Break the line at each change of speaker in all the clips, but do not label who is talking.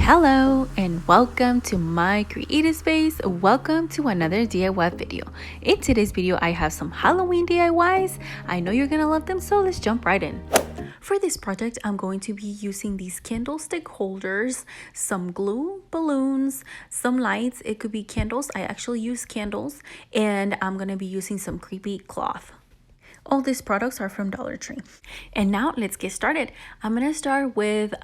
Hello and welcome to my creative space. Welcome to another DIY video. In today's video, I have some Halloween DIYs. I know you're gonna love them, so let's jump right in. For this project, I'm going to be using these candlestick holders, some glue, balloons, some lights. It could be candles. I actually use candles, and I'm gonna be using some creepy cloth. All these products are from Dollar Tree. And now let's get started. I'm gonna start with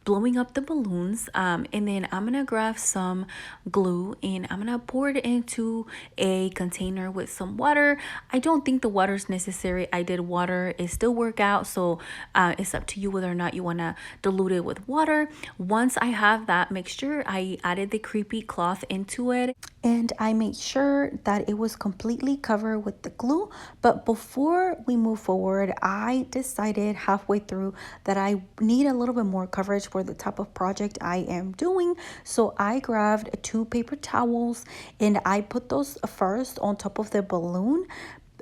blowing up the balloons, and then I'm gonna grab some glue and I'm gonna pour it into a container with some water. I don't think the water is necessary. I did water, it still work out, so it's up to you whether or not you want to dilute it with water. Once I have that mixture, I added the creepy cloth into it and I made sure that it was completely covered with the glue. But before we move forward, I decided halfway through that I need a little bit more coverage for the type of project I am doing. So I grabbed 2 paper towels and I put those first on top of the balloon.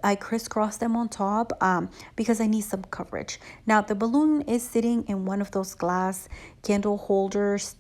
I crisscross them on top because I need some coverage. Now the balloon is sitting in one of those glass candle holders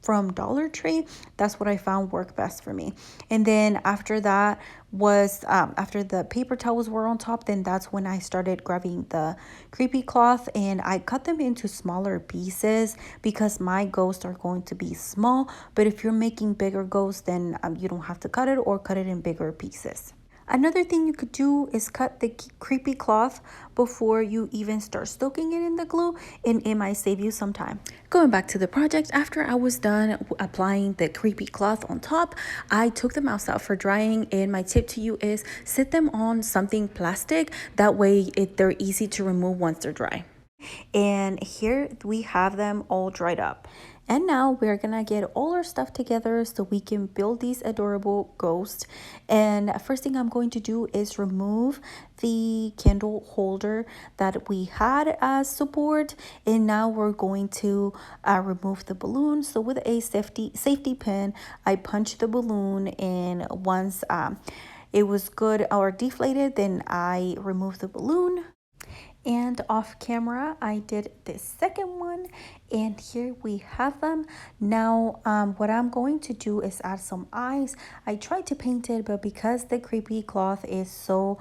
from Dollar Tree. That's what I found worked best for me. And then after that was after the paper towels were on top, then that's when I started grabbing the creepy cloth and I cut them into smaller pieces because my ghosts are going to be small. But if you're making bigger ghosts, then you don't have to cut it or cut it in bigger pieces. Another thing you could do is cut the creepy cloth before you even start soaking it in the glue, and it might save you some time. Going back to the project, after I was done applying the creepy cloth on top, I took them outside for drying, and my tip to you is sit them on something plastic. That way they're easy to remove once they're dry. And here we have them all dried up. And now we're gonna get all our stuff together so we can build these adorable ghosts. And first thing I'm going to do is remove the candle holder that we had as support. And now we're going to remove the balloon. So with a safety pin, I punched the balloon, and once it was good or deflated, then I removed the balloon. And off camera I did the second one, and here we have them. Now what I'm going to do is add some eyes. I tried to paint it, but because the creepy cloth is so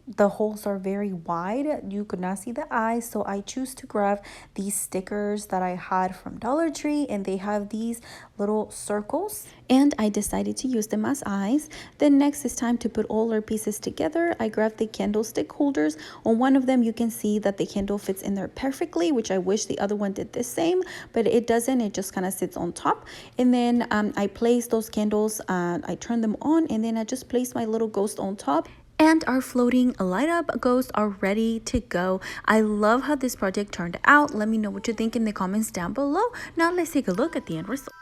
the holes are very wide, you could not see the eyes, so I choose to grab these stickers that I had from Dollar Tree, and they have these little circles, and I decided to use them as eyes. Then next is time to put all our pieces together. I grabbed the candlestick holders. On one of them you can see that the candle fits in there perfectly, which I wish the other one did the same, but it doesn't. It just kind of sits on top. And then I place those candles, I turn them on, and then I just place my little ghost on top. And our floating light up ghosts are ready to go. I love how this project turned out. Let me know what you think in the comments down below. Now let's take a look at the end result.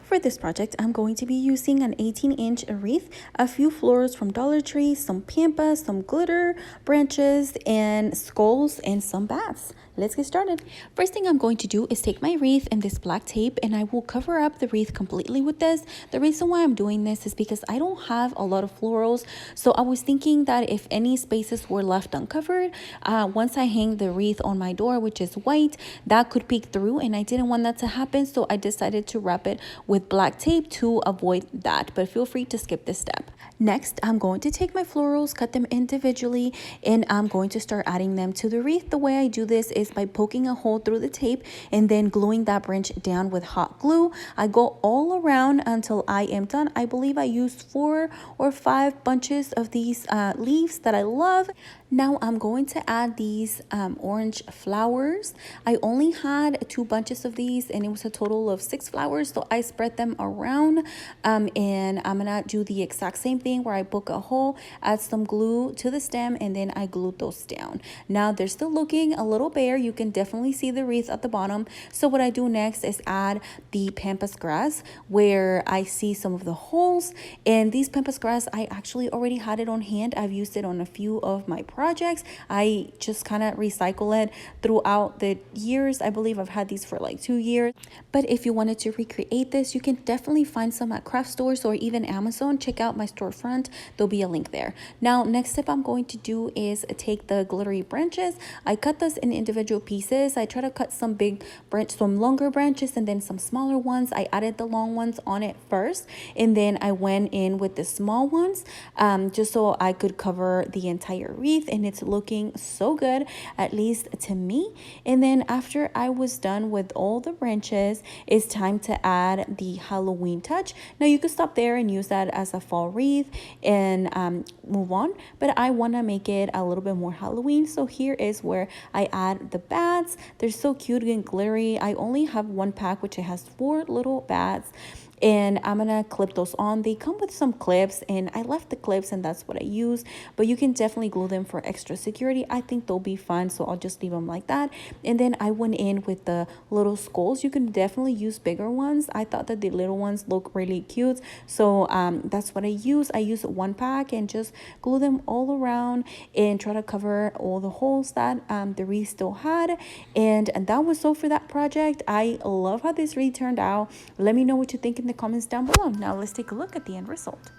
For this project, I'm going to be using an 18-inch wreath, a few florals from Dollar Tree, some pampas, some glitter, branches, and skulls, and some bats. Let's get started. First thing I'm going to do is take my wreath and this black tape, and I will cover up the wreath completely with this. The reason why I'm doing this is because I don't have a lot of florals, so I was thinking that if any spaces were left uncovered, once I hang the wreath on my door, which is white, that could peek through, and I didn't want that to happen, so I decided to wrap it with black tape to avoid that, but feel free to skip this step. Next, I'm going to take my florals, cut them individually, and I'm going to start adding them to the wreath. The way I do this is by poking a hole through the tape and then gluing that branch down with hot glue. I go all around until I am done. I believe I used 4 or 5 bunches of these leaves that I love. Now I'm going to add these orange flowers. I only had 2 bunches of these, and it was a total of 6 flowers, so I spread them around, and I'm gonna do the exact same thing thing where I poke a hole, add some glue to the stem, and then I glued those down. Now they're still looking a little bare. You can definitely see the wreath at the bottom. So what I do next is add the pampas grass where I see some of the holes. And these pampas grass, I actually already had it on hand. I've used it on a few of my projects. I just kind of recycle it throughout the years. I believe I've had these for like 2 years. But if you wanted to recreate this, you can definitely find some at craft stores or even Amazon. Check out my storefront. There'll be a link there. Now, next step I'm going to do is take the glittery branches. I cut those in individual pieces. I try to cut some longer branches and then some smaller ones. I added the long ones on it first, and then I went in with the small ones just so I could cover the entire wreath, and it's looking so good, at least to me. And then after I was done with all the branches, it's time to add the Halloween touch. Now you could stop there and use that as a fall wreath and move on, but I want to make it a little bit more Halloween. So here is where I add the bats. They're so cute and glittery. I only have one pack which it has 4 little bats, and I'm gonna clip those on. They come with some clips, and I left the clips and that's what I use, but you can definitely glue them for extra security. I think they'll be fun, so I'll just leave them like that. And then I went in with the little skulls. You can definitely use bigger ones. I thought that the little ones look really cute, so that's what I use. I use 1 pack and just glue them all around and try to cover all the holes that the wreath still had. And that was all for that project. I love how this wreath turned out. Let me know what you think in the comments down below. Now let's take a look at the end result.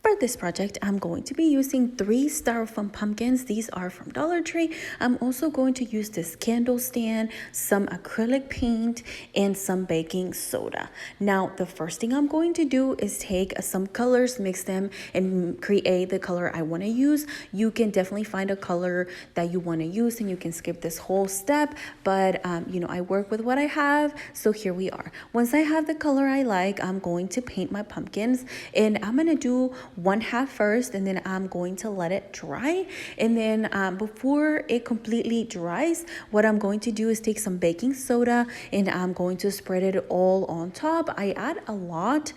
For this project, I'm going to be using 3 styrofoam pumpkins. These are from Dollar Tree. I'm also going to use this candle stand, some acrylic paint, and some baking soda. Now, the first thing I'm going to do is take some colors, mix them, and create the color I want to use. You can definitely find a color that you want to use, and you can skip this whole step, but you know, I work with what I have, so here we are. Once I have the color I like, I'm going to paint my pumpkins, and I'm going to do 1/2 first, and then I'm going to let it dry. And then before it completely dries, what I'm going to do is take some baking soda and I'm going to spread it all on top. I add a lot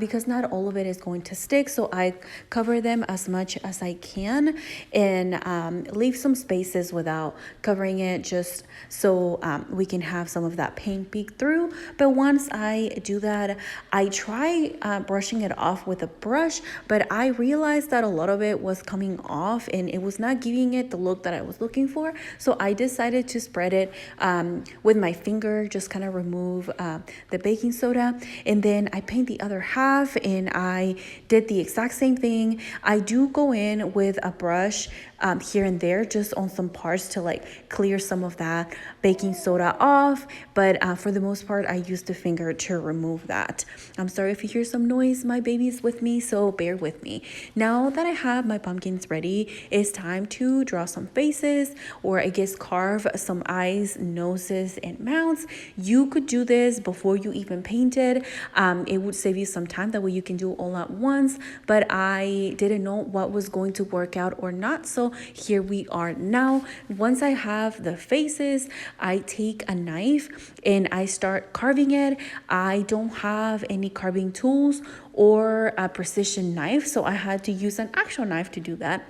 because not all of it is going to stick, so I cover them as much as I can and leave some spaces without covering it, just so we can have some of that paint peek through. But once I do that, I try brushing it off with a brush, but I realized that a lot of it was coming off and it was not giving it the look that I was looking for. So I decided to spread it with my finger, just kind of remove the baking soda, and then I paint the other half, and I did the exact same thing. I do go in with a brush here and there just on some parts to like clear some of that baking soda off, but for the most part I use the finger to remove that. I'm sorry if you hear some noise, my baby's with me, so bear with me. Now that I have my pumpkins ready, it's time to draw some faces, or I guess carve some eyes, noses, and mouths. You could do this before you even painted. It would save you some time, that way you can do all at once, but I didn't know what was going to work out or not, so here we are now. Once I have the faces, I take a knife and I start carving it. I don't have any carving tools or a precision knife, so I had to use an actual knife to do that.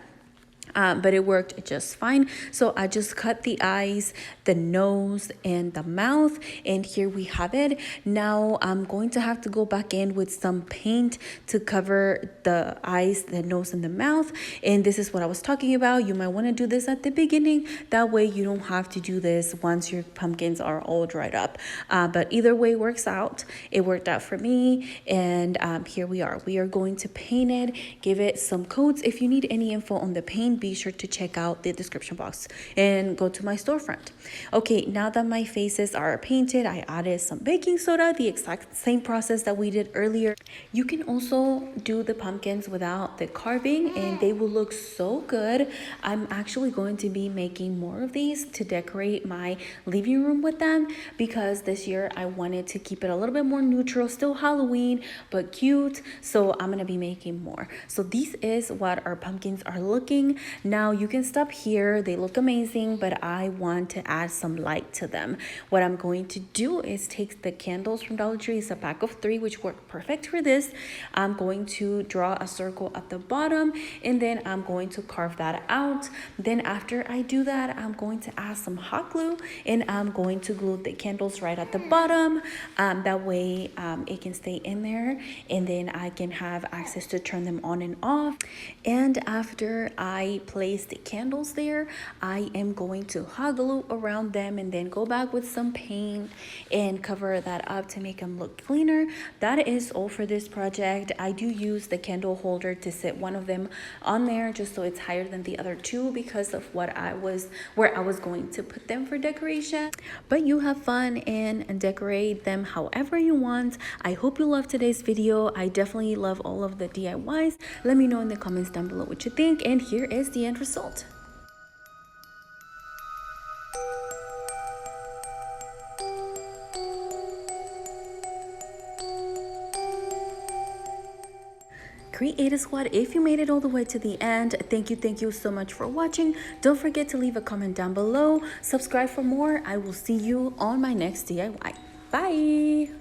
But it worked just fine. So I just cut the eyes, the nose, and the mouth, and here we have it. Now I'm going to have to go back in with some paint to cover the eyes, the nose, and the mouth, and this is what I was talking about. You might want to do this at the beginning, that way you don't have to do this once your pumpkins are all dried up, but either way works out. It worked out for me, and here we are going to paint it, give it some coats. If you need any info on the paint, be sure to check out the description box and go to my storefront. Okay, now that my faces are painted, I added some baking soda, the exact same process that we did earlier. You can also do the pumpkins without the carving and they will look so good. I'm actually going to be making more of these to decorate my living room with them, because this year I wanted to keep it a little bit more neutral, still Halloween but cute, so I'm gonna be making more. So this is what our pumpkins are looking. Now you can stop here, they look amazing, but I want to add some light to them. What I'm going to do is take the candles from Dollar Tree. It's a pack of 3, which work perfect for this. I'm going to draw a circle at the bottom and then I'm going to carve that out. Then after I do that, I'm going to add some hot glue and I'm going to glue the candles right at the bottom. That way it can stay in there and then I can have access to turn them on and off. And after I place the candles there, I am going to hot glue around them and then go back with some paint and cover that up to make them look cleaner. That is all for this project. I do use the candle holder to sit one of them on there just so it's higher than the other 2 because of where I was going to put them for decoration. But you have fun and decorate them however you want. I hope you loved today's video. I definitely love all of the DIYs. Let me know in the comments down below what you think, and here is the end result. Creative Squad, if you made it all the way to the end, thank you so much for watching. Don't forget to leave a comment down below, subscribe for more. I will see you on my next DIY. Bye.